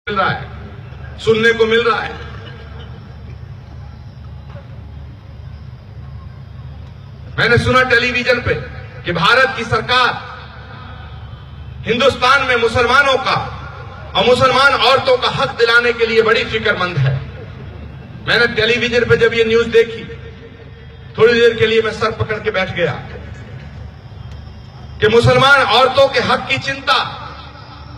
मिल रहा है, सुनने को मिल रहा है। मैंने सुना टेलीविजन पे कि भारत की सरकार हिंदुस्तान में मुसलमानों का और मुसलमान औरतों का हक दिलाने के लिए बड़ी फिक्रमंद है। मैंने टेलीविजन पे जब ये न्यूज देखी, थोड़ी देर के लिए मैं सर पकड़ के बैठ गया कि मुसलमान औरतों के हक की चिंता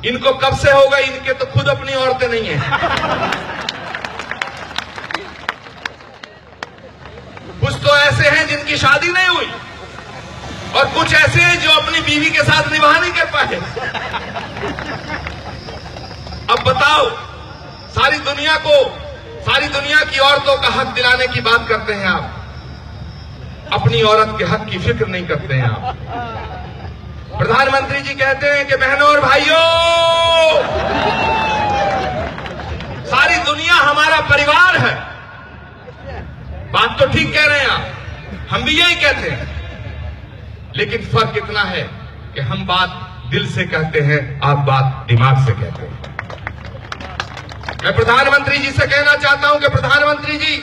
इनको कब से हो गई। इनके तो खुद अपनी औरतें नहीं हैं। कुछ तो ऐसे हैं जिनकी शादी नहीं हुई और कुछ ऐसे हैं जो अपनी बीवी के साथ निभाह नहीं कर पाए। अब बताओ, सारी दुनिया की औरतों का हक दिलाने की बात करते हैं आप, अपनी औरत के हक की फिक्र नहीं करते हैं आप। प्रधानमंत्री जी कहते हैं कि बहनों और भाइयों, सारी दुनिया हमारा परिवार है। बात तो ठीक कह रहे हैं आप, हम भी यही कहते हैं, लेकिन फर्क इतना है कि हम बात दिल से कहते हैं, आप बात दिमाग से कहते हैं। मैं प्रधानमंत्री जी से कहना चाहता हूं कि प्रधानमंत्री जी,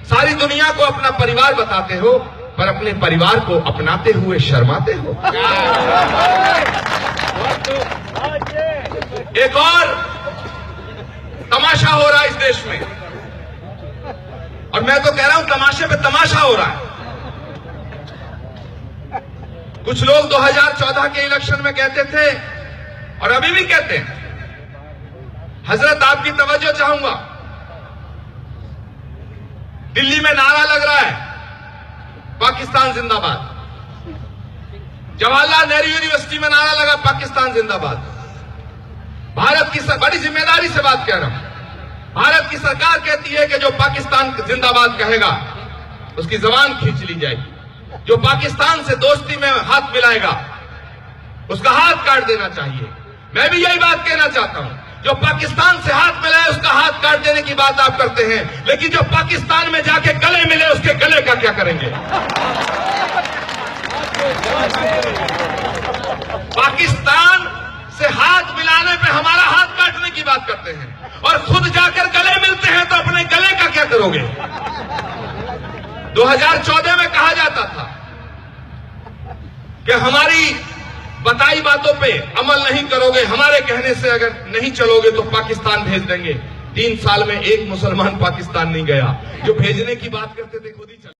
सारी दुनिया को अपना परिवार बताते हो, पर अपने परिवार को अपनाते हुए शर्माते हो। एक और तमाशा हो रहा है इस देश में, और मैं तो कह रहा हूं तमाशे पे तमाशा हो रहा है। कुछ लोग 2014 के इलेक्शन में कहते थे और अभी भी कहते हैं, हजरत आपकी तवज्जो चाहूंगा, दिल्ली में नारा लग रहा है पाकिस्तान जिंदाबाद। जवाहरलाल नेहरू यूनिवर्सिटी में नारा लगा पाकिस्तान जिंदाबाद। भारत की बड़ी जिम्मेदारी से बात कह रहा हूं, भारत की सरकार कहती है कि जो पाकिस्तान जिंदाबाद कहेगा उसकी जबान खींच ली जाएगी, जो पाकिस्तान से दोस्ती में हाथ मिलाएगा उसका हाथ काट देना चाहिए। मैं भी यही बात कहना चाहता हूं, जो पाकिस्तान से हाथ मिलाए उसका हाथ काट देने की बात आप करते हैं, लेकिन जो पाकिस्तान में जाके गले मिले उसके गले का क्या करेंगे? पाकिस्तान से हाथ मिलाने पे हमारा हाथ काटने की बात करते हैं और खुद जाकर गले मिलते हैं, तो अपने गले का क्या करोगे? 2014 में कहा जाता था कि हमारी बताई बातों पे अमल नहीं करोगे, हमारे कहने से अगर नहीं चलोगे तो पाकिस्तान भेज देंगे। 3 साल में एक मुसलमान पाकिस्तान नहीं गया, जो भेजने की बात करते थे खुद ही चले।